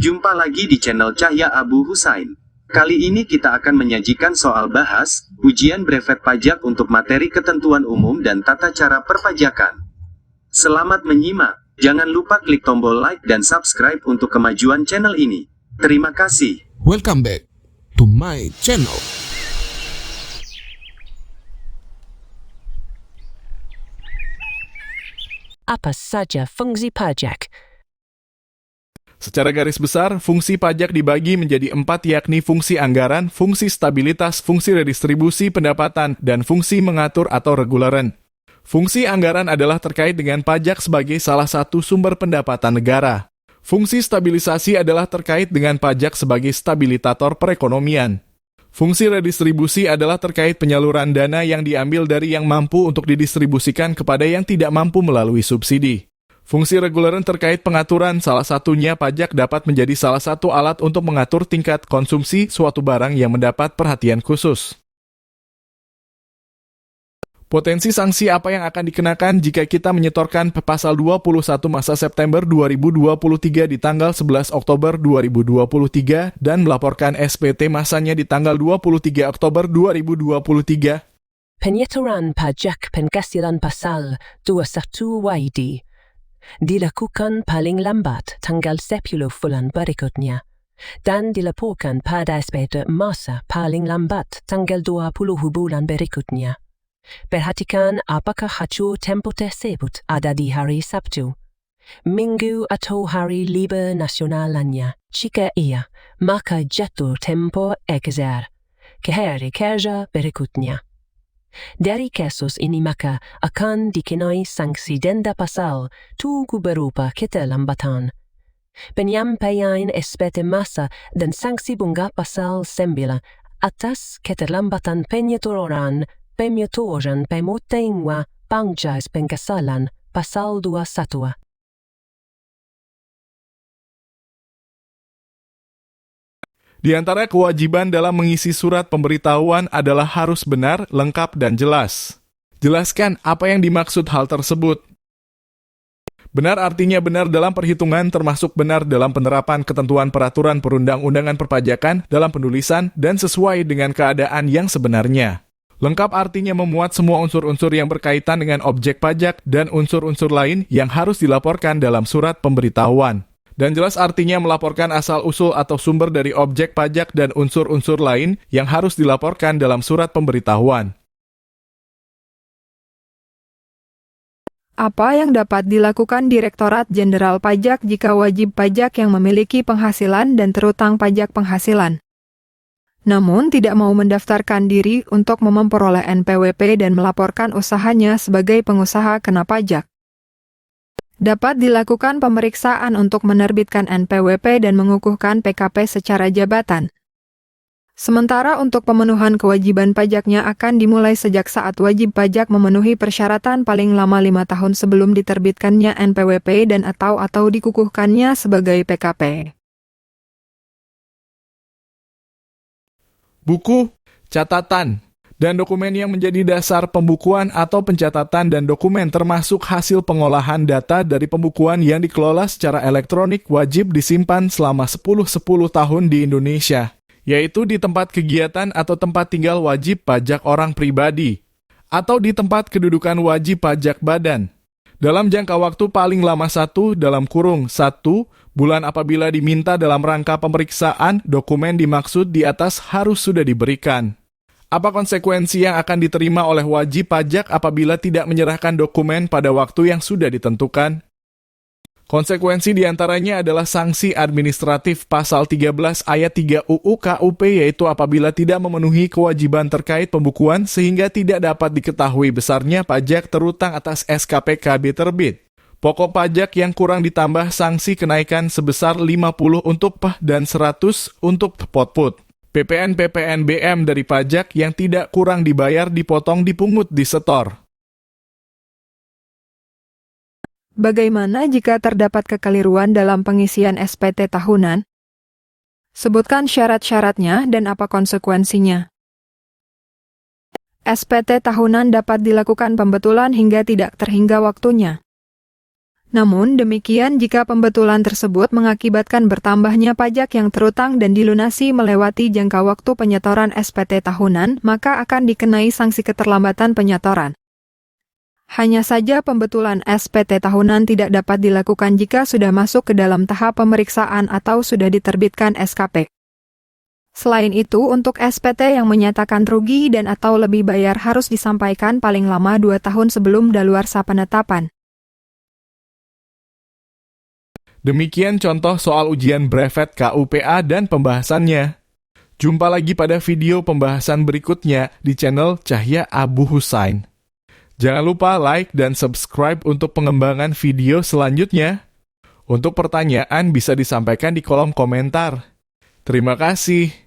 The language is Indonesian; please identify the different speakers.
Speaker 1: Jumpa lagi di channel Cahya Abu Husain. Kali ini kita akan menyajikan soal bahas, ujian brevet pajak untuk materi ketentuan umum dan tata cara perpajakan. Selamat menyimak. Jangan lupa klik tombol like dan subscribe untuk kemajuan channel ini. Terima kasih.
Speaker 2: Welcome back to my channel.
Speaker 3: Apa saja fungsi pajak?
Speaker 4: Secara garis besar, fungsi pajak dibagi menjadi 4 yakni fungsi anggaran, fungsi stabilitas, fungsi redistribusi pendapatan, dan fungsi mengatur atau reguleran. Fungsi anggaran adalah terkait dengan pajak sebagai salah satu sumber pendapatan negara. Fungsi stabilisasi adalah terkait dengan pajak sebagai stabilitator perekonomian. Fungsi redistribusi adalah terkait penyaluran dana yang diambil dari yang mampu untuk didistribusikan kepada yang tidak mampu melalui subsidi. Fungsi reguleran terkait pengaturan, salah satunya pajak dapat menjadi salah satu alat untuk mengatur tingkat konsumsi suatu barang yang mendapat perhatian khusus. Potensi sanksi apa yang akan dikenakan jika kita menyetorkan pasal 21 masa September 2023 di tanggal 11 Oktober 2023 dan melaporkan SPT masanya di tanggal 23 Oktober 2023?
Speaker 3: Penyetoran pajak penghasilan pasal 21 YD dilakukan paling lambat tanggal 10 bulan berikutnya dan dilaporkan pada SPT masa paling lambat tanggal 20 bulan berikutnya. Perhatikan apakah hajur tempo tersebut ada di hari Sabtu, Minggu atau hari libur nasional lainnya. Jika iya, maka jatuh tempo exer ke hari kerja berikutnya. Dari kasus ini maka akan dikenai sanksi denda pasal 7 berupa keterlambatan penyampaian SPT masa dan sanksi bunga pasal 9 atas keterlambatan penyetoran pemotongan pajak penghasilan pasal 21.
Speaker 4: Di antara kewajiban dalam mengisi surat pemberitahuan adalah harus benar, lengkap, dan jelas. Jelaskan apa yang dimaksud hal tersebut. Benar artinya benar dalam perhitungan termasuk benar dalam penerapan ketentuan peraturan perundang-undangan perpajakan dalam penulisan dan sesuai dengan keadaan yang sebenarnya. Lengkap artinya memuat semua unsur-unsur yang berkaitan dengan objek pajak dan unsur-unsur lain yang harus dilaporkan dalam surat pemberitahuan. Dan jelas artinya melaporkan asal-usul atau sumber dari objek pajak dan unsur-unsur lain yang harus dilaporkan dalam surat pemberitahuan.
Speaker 5: Apa yang dapat dilakukan Direktorat Jenderal Pajak jika wajib pajak yang memiliki penghasilan dan terutang pajak penghasilan, namun tidak mau mendaftarkan diri untuk memperoleh NPWP dan melaporkan usahanya sebagai pengusaha kena pajak? Dapat dilakukan pemeriksaan untuk menerbitkan NPWP dan mengukuhkan PKP secara jabatan. Sementara untuk pemenuhan kewajiban pajaknya akan dimulai sejak saat wajib pajak memenuhi persyaratan paling lama 5 tahun sebelum diterbitkannya NPWP dan atau dikukuhkannya sebagai PKP.
Speaker 4: Buku, catatan, dan dokumen yang menjadi dasar pembukuan atau pencatatan dan dokumen termasuk hasil pengolahan data dari pembukuan yang dikelola secara elektronik wajib disimpan selama 10 tahun di Indonesia, yaitu di tempat kegiatan atau tempat tinggal wajib pajak orang pribadi, atau di tempat kedudukan wajib pajak badan, dalam jangka waktu paling lama 1 bulan apabila diminta dalam rangka pemeriksaan, dokumen dimaksud di atas harus sudah diberikan. Apa konsekuensi yang akan diterima oleh wajib pajak apabila tidak menyerahkan dokumen pada waktu yang sudah ditentukan? Konsekuensi diantaranya adalah sanksi administratif pasal 13 ayat 3 UU KUP, yaitu apabila tidak memenuhi kewajiban terkait pembukuan sehingga tidak dapat diketahui besarnya pajak terutang atas SKPKB terbit. Pokok pajak yang kurang ditambah sanksi kenaikan sebesar 50 untuk PAH dan 100 untuk potput. PPN-PPN-BM dari pajak yang tidak kurang dibayar dipotong dipungut disetor.
Speaker 5: Bagaimana jika terdapat kekeliruan dalam pengisian SPT tahunan? Sebutkan syarat-syaratnya dan apa konsekuensinya. SPT tahunan dapat dilakukan pembetulan hingga tidak terhingga waktunya. Namun demikian jika pembetulan tersebut mengakibatkan bertambahnya pajak yang terutang dan dilunasi melewati jangka waktu penyetoran SPT tahunan, maka akan dikenai sanksi keterlambatan penyetoran. Hanya saja pembetulan SPT tahunan tidak dapat dilakukan jika sudah masuk ke dalam tahap pemeriksaan atau sudah diterbitkan SKP. Selain itu, untuk SPT yang menyatakan rugi dan atau lebih bayar harus disampaikan paling lama 2 tahun sebelum daluarsa penetapan.
Speaker 4: Demikian contoh soal ujian brevet KUPA dan pembahasannya. Jumpa lagi pada video pembahasan berikutnya di channel Cahya Abu Husain. Jangan lupa like dan subscribe untuk pengembangan video selanjutnya. Untuk pertanyaan bisa disampaikan di kolom komentar. Terima kasih.